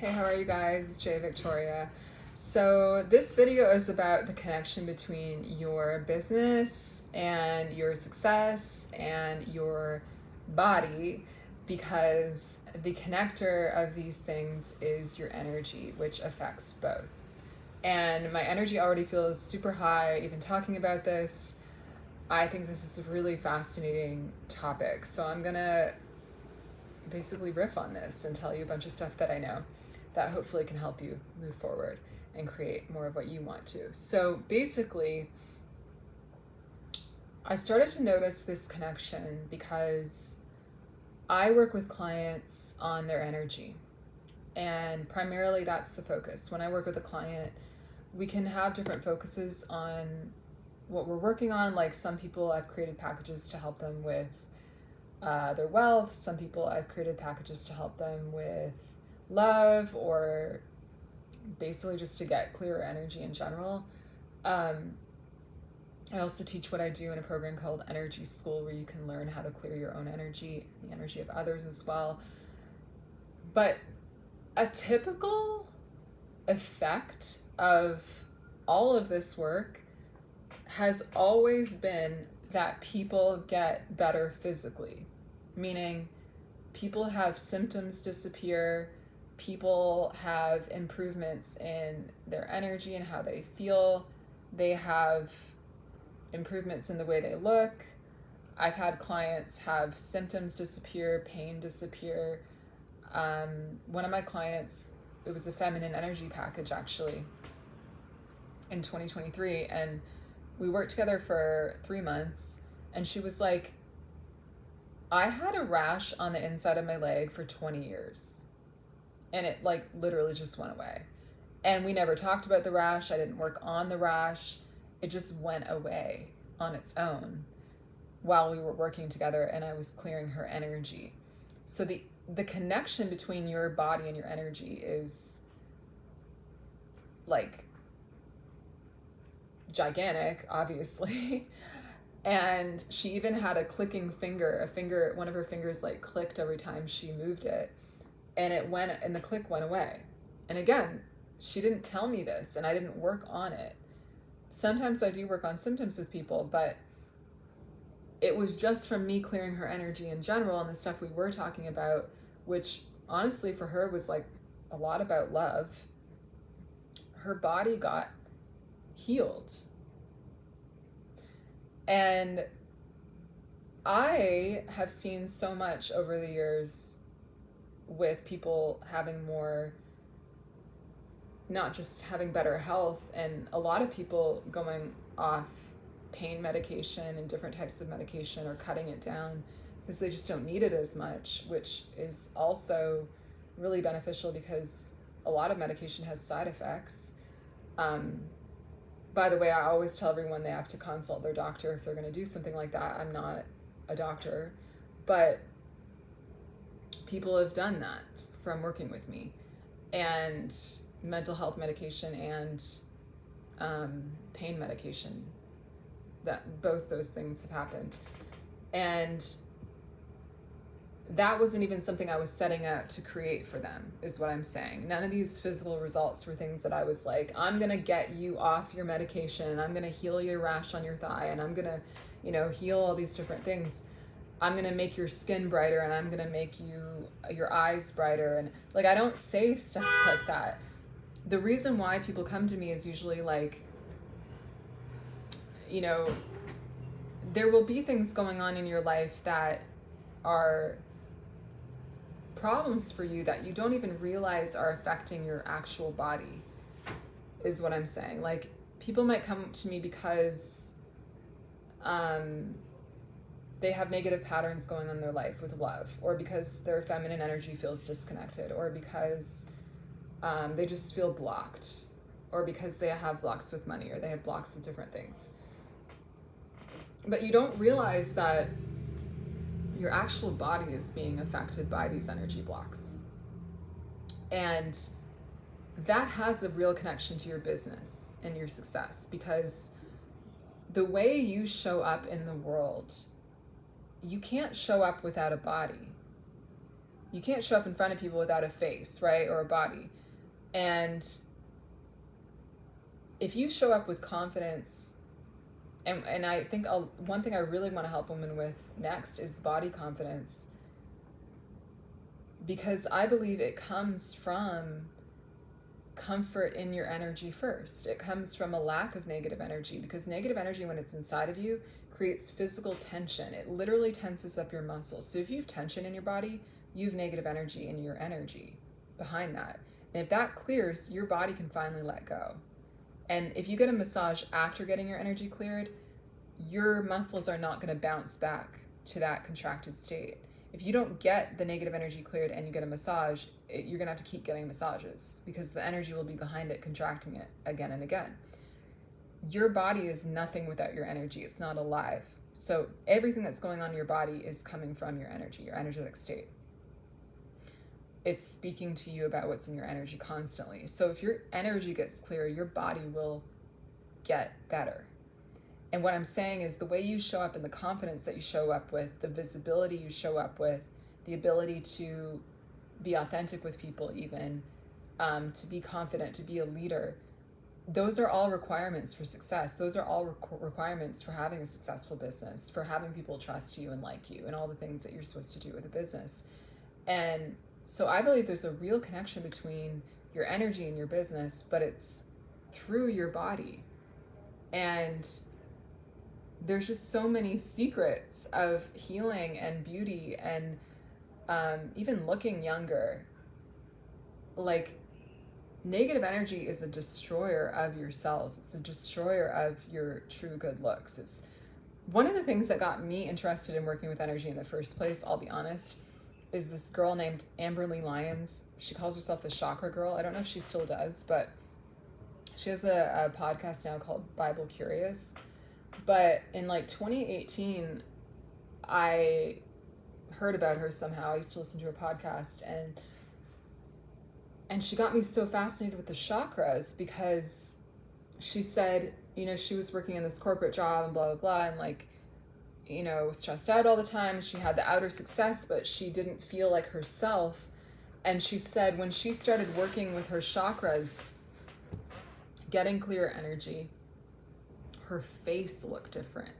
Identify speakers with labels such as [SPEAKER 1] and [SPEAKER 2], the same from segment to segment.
[SPEAKER 1] Hey, how are you guys? It's Jay Victoria. So, this video is about the connection between your business and your success and your body because the connector of these things is your energy, which affects both. And my energy already feels super high, even talking about this. I think this is a really fascinating topic. So, I'm gonna basically riff on this and tell you a bunch of stuff that I know that hopefully can help you move forward and create more of what you want to. So basically, I started to notice this connection because I work with clients on their energy. And primarily that's the focus. When I work with a client, we can have different focuses on what we're working on. Like some people, I've created packages to help them with their wealth. Some people, I've created packages to help them with love, or basically just to get clearer energy in general. I also teach what I do in a program called Energy School, where you can learn how to clear your own energy, the energy of others as well. But a typical effect of all of this work has always been that people get better physically, meaning people have symptoms disappear, people have improvements in their energy and how they feel, they have improvements in the way they look. I've had clients have symptoms disappear, pain disappear. One of my clients, it was a feminine energy package actually in 2023, and we worked together for 3 months, and she was like, I had a rash on the inside of my leg for 20 years and it like literally just went away. And we never talked about the rash. I didn't work on the rash. It just went away on its own while we were working together and I was clearing her energy. So the connection between your body and your energy is like gigantic, obviously. And she even had a clicking finger, one of her fingers like clicked every time she moved it, and the click went away. And again, she didn't tell me this and I didn't work on it. Sometimes I do work on symptoms with people, but it was just from me clearing her energy in general and the stuff we were talking about, which honestly for her was like a lot about love. Her body got healed. And I have seen so much over the years with people having more, not just having better health, and a lot of people going off pain medication and different types of medication or cutting it down because they just don't need it as much, which is also really beneficial because a lot of medication has side effects. By the way, I always tell everyone they have to consult their doctor if they're going to do something like that. I'm not a doctor, but people have done that from working with me. And mental health medication and pain medication, that both those things have happened. And that wasn't even something I was setting out to create for them, is what I'm saying. None of these physical results were things that I was like, I'm going to get you off your medication and I'm going to heal your rash on your thigh and I'm going to, heal all these different things. I'm going to make your skin brighter and I'm going to make your eyes brighter. And like, I don't say stuff like that. The reason why people come to me is usually like, there will be things going on in your life that are problems for you that you don't even realize are affecting your actual body, is what I'm saying. Like, people might come to me because they have negative patterns going on in their life with love, or because their feminine energy feels disconnected, or because they just feel blocked, or because they have blocks with money, or they have blocks with different things. But you don't realize that your actual body is being affected by these energy blocks. And that has a real connection to your business and your success, because the way you show up in the world, you can't show up without a body. You can't show up in front of people without a face, right? Or a body. And if you show up with confidence, and I think one thing I really want to help women with next is body confidence, because I believe it comes from comfort in your energy first. It comes from a lack of negative energy, because negative energy, when it's inside of you, creates physical tension. It literally tenses up your muscles. So if you have tension in your body, you have negative energy in your energy behind that. And if that clears, your body can finally let go. And if you get a massage after getting your energy cleared, your muscles are not going to bounce back to that contracted state. If you don't get the negative energy cleared and you get a massage, you're going to have to keep getting massages, because the energy will be behind it, contracting it again and again. Your body is nothing without your energy. It's not alive. So everything that's going on in your body is coming from your energy, your energetic state. It's speaking to you about what's in your energy constantly. So if your energy gets clear, your body will get better. And what I'm saying is, the way you show up and the confidence that you show up with, the visibility you show up with, the ability to be authentic with people even, to be confident, to be a leader, those are all requirements for success. Those are all requirements for having a successful business, for having people trust you and like you, and all the things that you're supposed to do with a business. And so I believe there's a real connection between your energy and your business, but it's through your body. And there's just so many secrets of healing and beauty and even looking younger. Like, negative energy is a destroyer of your cells. It's a destroyer of your true good looks. It's one of the things that got me interested in working with energy in the first place, I'll be honest, is this girl named Amberly Lyons. She calls herself the Chakra Girl. I don't know if she still does, but she has a podcast now called Bible Curious. But in like 2018, I heard about her somehow. I used to listen to her podcast, and she got me so fascinated with the chakras, because she said, you know, she was working in this corporate job and blah, blah, blah, and like, you know, was stressed out all the time. She had the outer success, but she didn't feel like herself. And she said when she started working with her chakras, getting clear energy, her face looked different.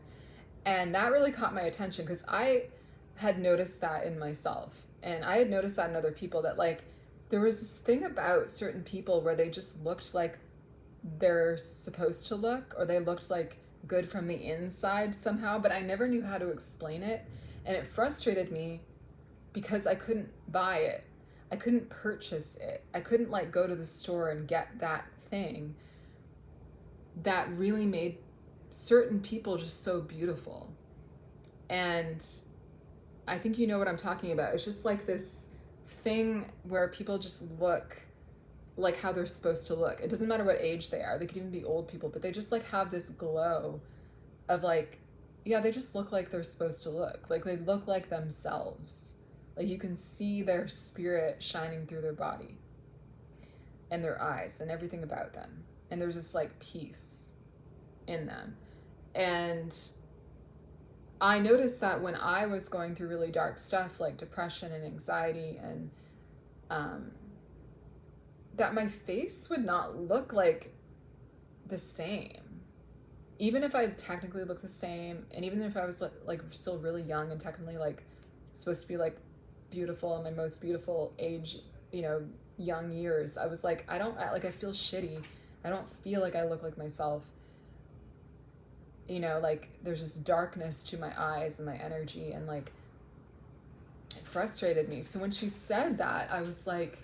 [SPEAKER 1] And that really caught my attention, because I had noticed that in myself, and I had noticed that in other people, that like there was this thing about certain people where they just looked like they're supposed to look, or they looked like good from the inside somehow, but I never knew how to explain it. And it frustrated me because I couldn't buy it. I couldn't purchase it. I couldn't like go to the store and get that thing that really made certain people just so beautiful. And I think you know what I'm talking about. It's just like this thing where people just look like how they're supposed to look. It doesn't matter what age they are. They could even be old people, but they just like have this glow of like, yeah, they just look like they're supposed to look. Like they look like themselves. Like you can see their spirit shining through their body and their eyes and everything about them. And there's this like peace in them. And I noticed that when I was going through really dark stuff like depression and anxiety, and that my face would not look like the same. Even if I technically look the same, and even if I was like still really young and technically like supposed to be like beautiful in my most beautiful age, you know, young years, I was like, I feel shitty. I don't feel like I look like myself. You know, like there's this darkness to my eyes and my energy, and like it frustrated me. So when she said that, I was like,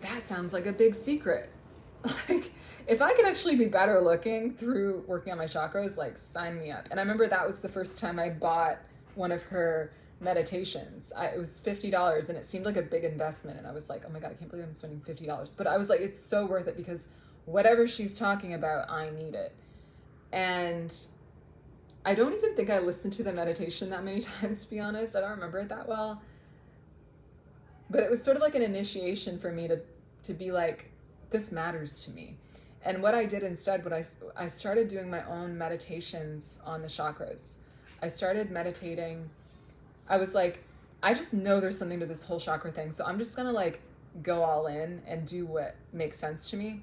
[SPEAKER 1] that sounds like a big secret. Like, if I can actually be better looking through working on my chakras, like sign me up. And I remember that was the first time I bought one of her meditations. It was $50, and it seemed like a big investment. And I was like, oh my God, I can't believe I'm spending $50. But I was like, it's so worth it, because whatever she's talking about, I need it. And I don't even think I listened to the meditation that many times, to be honest. I don't remember it that well. But it was sort of like an initiation for me to be like, this matters to me. And what I did instead, I started doing my own meditations on the chakras. I started meditating. I was like, I just know there's something to this whole chakra thing. So I'm just going to like go all in and do what makes sense to me.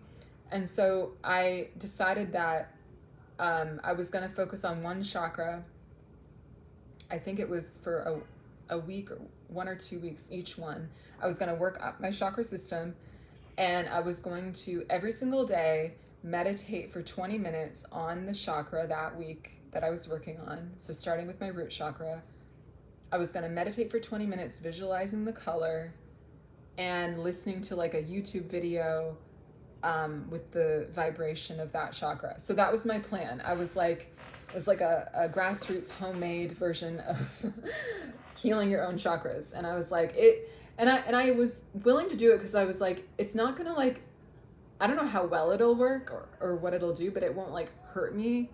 [SPEAKER 1] And so I decided that I was going to focus on one chakra. I think it was for a week or 1 or 2 weeks, each one. I was going to work up my chakra system, and I was going to every single day meditate for 20 minutes on the chakra that week that I was working on. So starting with my root chakra, I was going to meditate for 20 minutes, visualizing the color and listening to like a YouTube video with the vibration of that chakra. So that was my plan. I was like, it was like a grassroots homemade version of healing your own chakras. And I was like, and I was willing to do it because I was like, it's not gonna like, I don't know how well it'll work or what it'll do, but it won't like hurt me,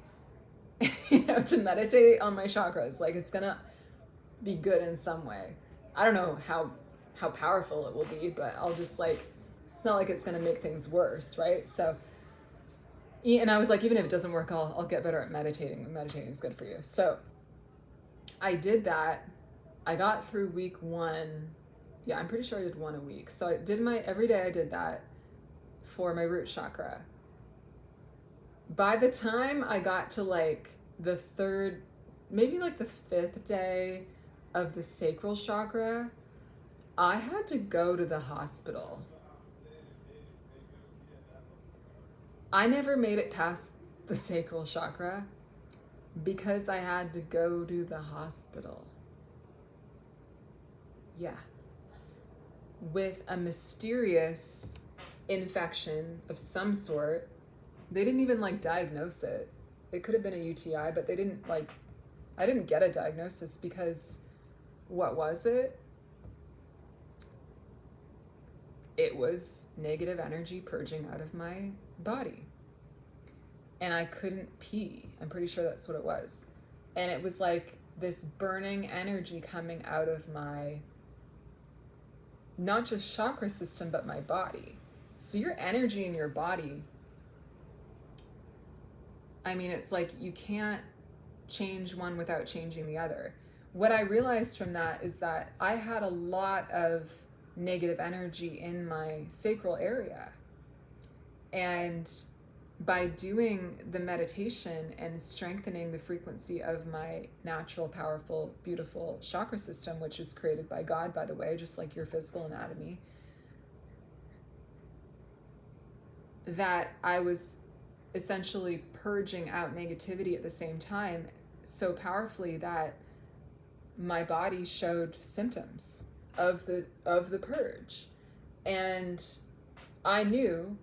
[SPEAKER 1] to meditate on my chakras. Like it's gonna be good in some way. I don't know how powerful it will be, but I'll just like, it's not like it's gonna make things worse, right? So, and I was like, even if it doesn't work, I'll get better at meditating. Meditating is good for you. So I did that. I got through week 1. Yeah, I'm pretty sure I did 1 a week. So I did every day I did that for my root chakra. By the time I got to like the 3rd, maybe like the 5th day of the sacral chakra, I had to go to the hospital. I never made it past the sacral chakra because I had to go to the hospital. Yeah. With a mysterious infection of some sort. They didn't even like diagnose it. It could have been a UTI, but they didn't like, I didn't get a diagnosis because what was it? It was negative energy purging out of my body. And I couldn't pee. I'm pretty sure that's what it was. And it was like this burning energy coming out of my, not just chakra system, but my body. So your energy in your body, I mean, it's like you can't change one without changing the other. What I realized from that is that I had a lot of negative energy in my sacral area. And by doing the meditation and strengthening the frequency of my natural, powerful, beautiful chakra system, which is created by God, by the way, just like your physical anatomy, that I was essentially purging out negativity at the same time so powerfully that my body showed symptoms of the purge. And I knew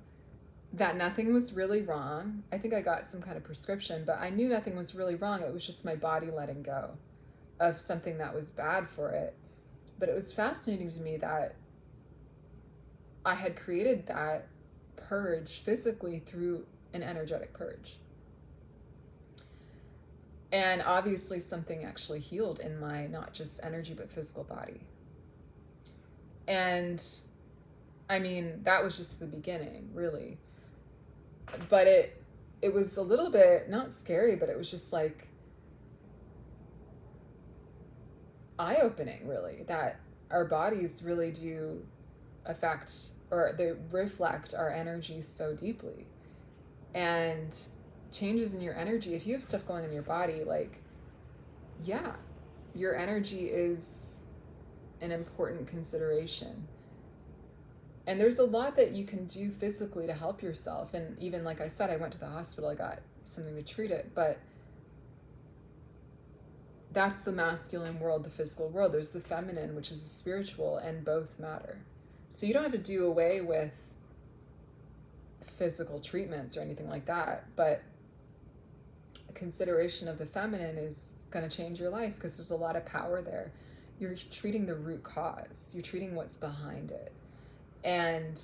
[SPEAKER 1] that nothing was really wrong. I think I got some kind of prescription, but I knew nothing was really wrong. It was just my body letting go of something that was bad for it. But it was fascinating to me that I had created that purge physically through an energetic purge. And obviously something actually healed in my not just energy, but physical body. And I mean, that was just the beginning, really. But it was a little bit, not scary, but it was just like eye-opening, really, that our bodies really do affect, or they reflect our energy so deeply. And changes in your energy, if you have stuff going on in your body, like, yeah, your energy is an important consideration. And there's a lot that you can do physically to help yourself. And even like I said, I went to the hospital, I got something to treat it, but that's the masculine world, the physical world. There's the feminine, which is the spiritual, and both matter. So you don't have to do away with physical treatments or anything like that, but a consideration of the feminine is going to change your life because there's a lot of power there. You're treating the root cause. You're treating what's behind it. And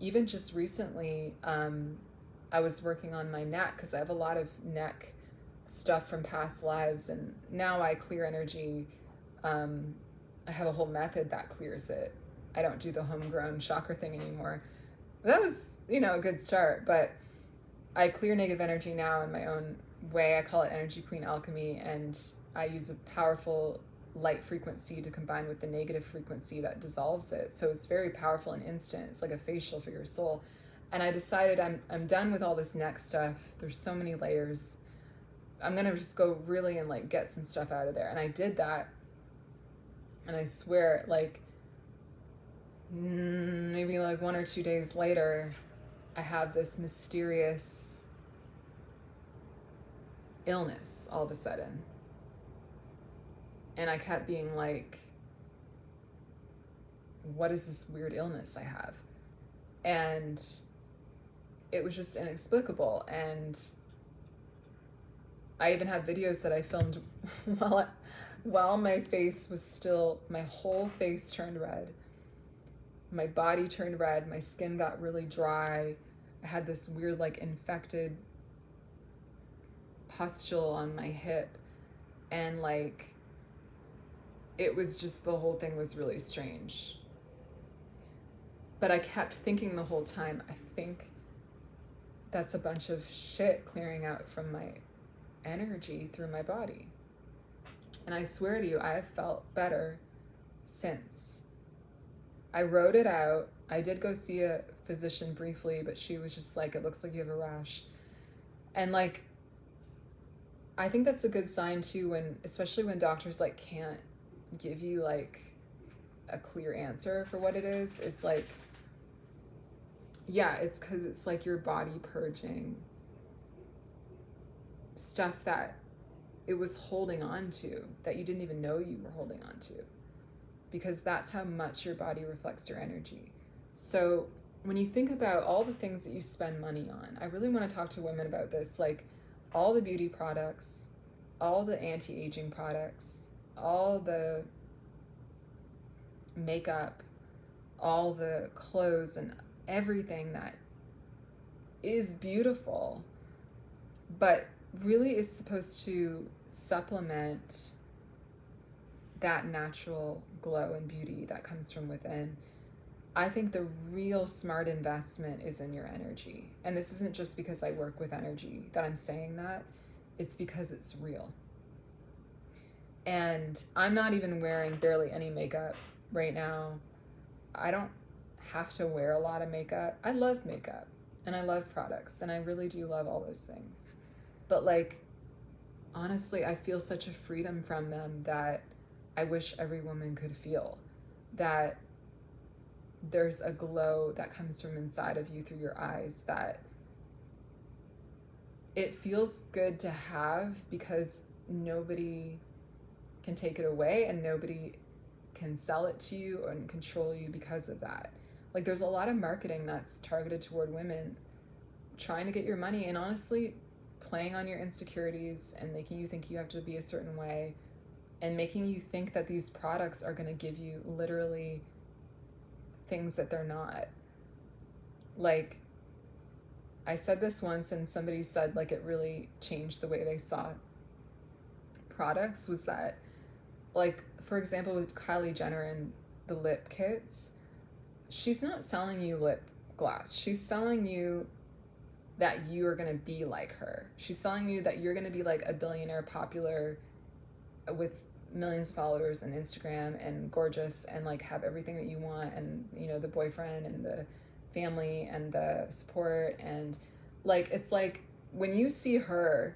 [SPEAKER 1] even just recently, I was working on my neck because I have a lot of neck stuff from past lives, and now I clear energy. I have a whole method that clears it. I don't do the homegrown chakra thing anymore. That was, a good start, but I clear negative energy now in my own way. I call it Energy Queen Alchemy, and I use a powerful light frequency to combine with the negative frequency that dissolves it. So it's very powerful and instant. It's like a facial for your soul. And I decided I'm done with all this neck stuff. There's so many layers. I'm going to just go really and like get some stuff out of there. And I did that. And I swear, like, maybe like 1 or 2 days later, I have this mysterious illness all of a sudden. And I kept being like, what is this weird illness I have? And it was just inexplicable. And I even have videos that I filmed while my face was still, my whole face turned red. My body turned red. My skin got really dry. I had this weird, like, infected pustule on my hip. And, like, it was just, the whole thing was really strange. But I kept thinking the whole time, I think that's a bunch of shit clearing out from my energy through my body. And I swear to you, I have felt better since. I wrote it out. I did go see a physician briefly, but she was just like, it looks like you have a rash. And like, I think that's a good sign too, when, especially when doctors like can't give you like a clear answer for what it is. It's like, yeah, it's because it's like your body purging stuff that it was holding on to, that you didn't even know you were holding on to, because that's how much your body reflects your energy. So when you think about all the things that you spend money on, I really want to talk to women about this, like all the beauty products, all the anti-aging products, all the makeup, all the clothes and everything that is beautiful, but really is supposed to supplement that natural glow and beauty that comes from within. I think the real smart investment is in your energy. And this isn't just because I work with energy that I'm saying that. It's because it's real. And I'm not even wearing barely any makeup right now. I don't have to wear a lot of makeup. I love makeup and I love products and I really do love all those things. But like, honestly, I feel such a freedom from them that I wish every woman could feel, that there's a glow that comes from inside of you through your eyes, that it feels good to have because nobody can take it away and nobody can sell it to you and control you because of that. Like, there's a lot of marketing that's targeted toward women trying to get your money and honestly playing on your insecurities and making you think you have to be a certain way and making you think that these products are going to give you literally things that they're not. Like, I said this once and somebody said like it really changed the way they saw products, was that, like, for example, with Kylie Jenner and the lip kits, she's not selling you lip gloss. She's selling you that you are going to be like her. She's telling you that you're going to be like a billionaire, popular, with millions of followers on Instagram and gorgeous and like have everything that you want, and you know, the boyfriend and the family and the support, and like, it's like when you see her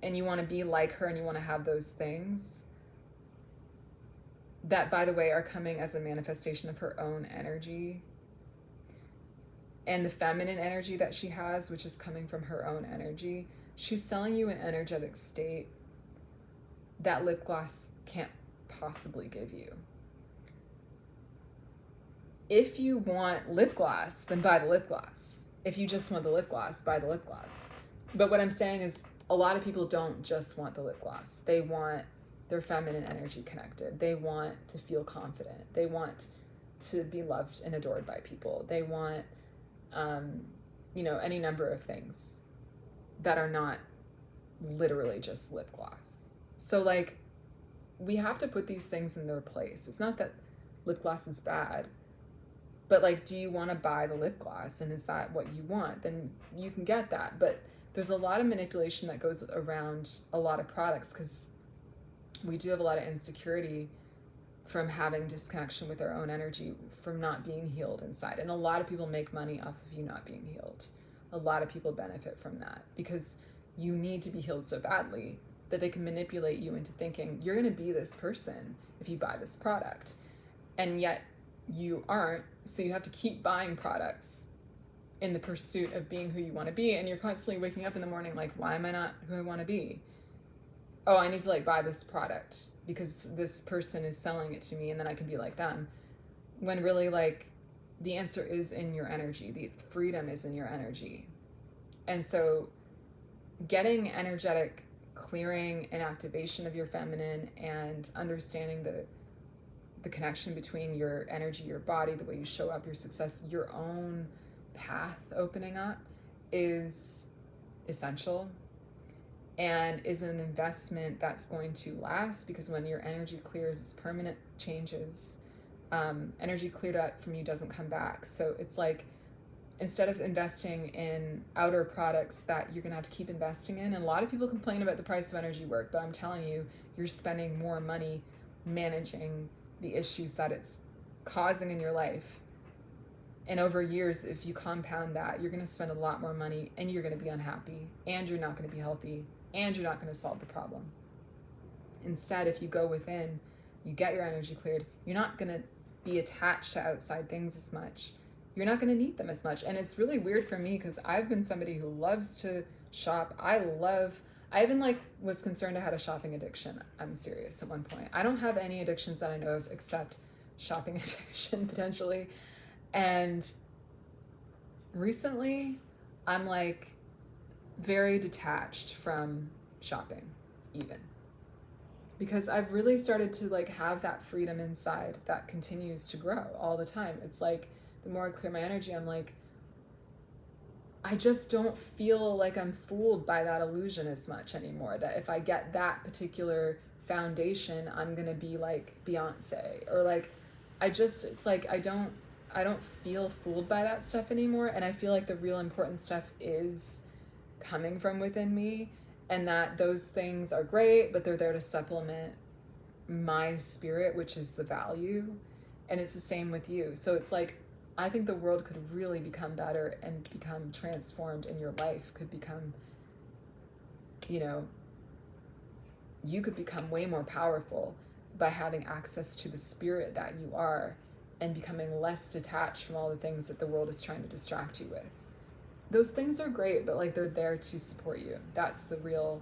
[SPEAKER 1] and you want to be like her and you want to have those things that, by the way, are coming as a manifestation of her own energy and the feminine energy that she has, which is coming from her own energy. She's selling you an energetic state that lip gloss can't possibly give you. If you want lip gloss, then buy the lip gloss. If you just want the lip gloss, buy the lip gloss. But what I'm saying is, a lot of people don't just want the lip gloss. They want their feminine energy connected. They want to feel confident. They want to be loved and adored by people. They want, you know, any number of things that are not literally just lip gloss. So like, we have to put these things in their place. It's not that lip gloss is bad, but like, do you want to buy the lip gloss? And is that what you want? Then you can get that. But there's a lot of manipulation that goes around a lot of products, because we do have a lot of insecurity from having disconnection with our own energy, from not being healed inside. And a lot of people make money off of you not being healed. A lot of people benefit from that because you need to be healed so badly that they can manipulate you into thinking you're going to be this person if you buy this product. And yet you aren't, so you have to keep buying products in the pursuit of being who you want to be. And you're constantly waking up in the morning like, why am I not who I want to be? Oh, I need to like buy this product because this person is selling it to me and then I can be like them. When really like the answer is in your energy. The freedom is in your energy. And so getting energetic clearing and activation of your feminine and understanding the connection between your energy, your body, the way you show up, your success, your own path opening up is essential and is an investment that's going to last, because when your energy clears, it's permanent changes. Energy cleared up from you doesn't come back. So it's like, instead of investing in outer products that you're going to have to keep investing in, and a lot of people complain about the price of energy work, but I'm telling you, you're spending more money managing the issues that it's causing in your life. And over years, if you compound that, you're going to spend a lot more money and you're going to be unhappy and you're not going to be healthy and you're not going to solve the problem. Instead, if you go within, you get your energy cleared, you're not going to be attached to outside things as much. You're not going to need them as much. And it's really weird for me because I've been somebody who loves to shop. I even like was concerned I had a shopping addiction. I'm serious at one point. I don't have any addictions that I know of except shopping addiction potentially. And recently I'm like very detached from shopping even, because I've really started to like have that freedom inside that continues to grow all the time. It's like the more I clear my energy, I'm like, I just don't feel like I'm fooled by that illusion as much anymore, that if I get that particular foundation, I'm gonna be like Beyonce, or like, it's like I don't feel fooled by that stuff anymore. And I feel like the real important stuff is coming from within me, and that those things are great, but they're there to supplement my spirit, which is the value. And it's the same with you. So it's like, I think the world could really become better and become transformed, and your life could become, you could become way more powerful by having access to the spirit that you are and becoming less detached from all the things that the world is trying to distract you with. Those things are great, but like they're there to support you. That's the real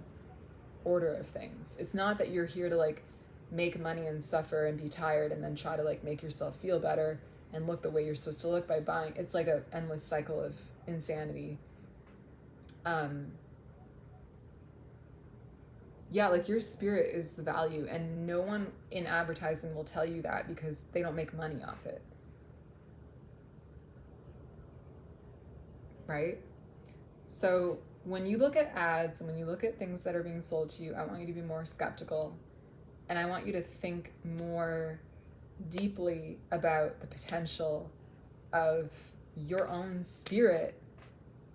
[SPEAKER 1] order of things. It's not that you're here to like make money and suffer and be tired and then try to like make yourself feel better and look the way you're supposed to look by buying. It's like an endless cycle of insanity. Yeah, like your spirit is the value, and no one in advertising will tell you that because they don't make money off it. Right? So when you look at ads and when you look at things that are being sold to you, I want you to be more skeptical, and I want you to think more deeply about the potential of your own spirit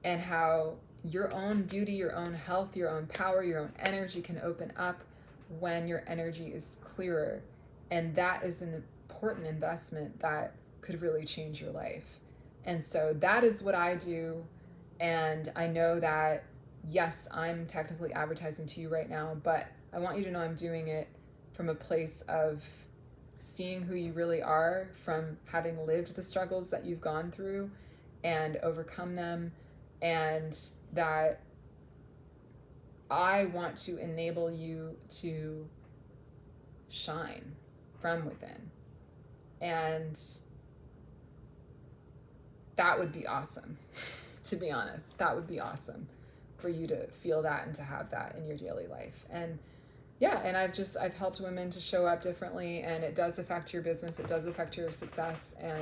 [SPEAKER 1] and how your own beauty, your own health, your own power, your own energy can open up when your energy is clearer. And that is an important investment that could really change your life. And so that is what I do. And I know that, yes, I'm technically advertising to you right now, but I want you to know I'm doing it from a place of seeing who you really are, from having lived the struggles that you've gone through and overcome them, and that I want to enable you to shine from within. And that would be awesome, to be honest. That would be awesome for you to feel that and to have that in your daily life. And yeah, and I've helped women to show up differently, and it does affect your business. It does affect your success. And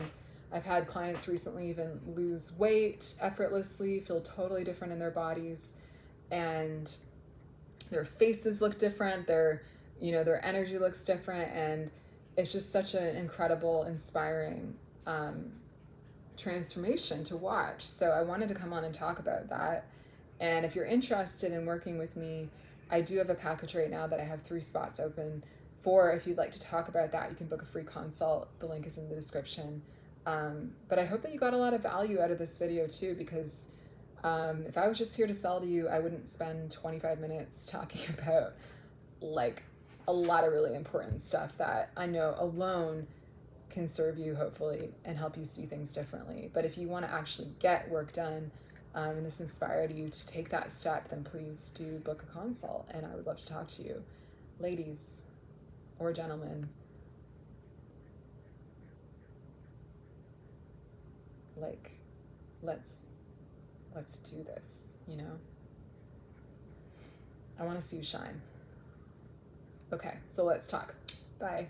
[SPEAKER 1] I've had clients recently even lose weight effortlessly, feel totally different in their bodies, and their faces look different. Their energy looks different. And it's just such an incredible, inspiring transformation to watch. So I wanted to come on and talk about that. And if you're interested in working with me, I do have a package right now that I have 3 spots open for. If you'd like to talk about that, you can book a free consult. The link is in the description. But I hope that you got a lot of value out of this video too, because if I was just here to sell to you, I wouldn't spend 25 minutes talking about like a lot of really important stuff that I know alone can serve you hopefully and help you see things differently. But if you want to actually get work done, and this inspired you to take that step, then please do book a consult, and I would love to talk to you. Ladies or gentlemen, like, let's do this, you know? I want to see you shine. Okay, so let's talk. Bye.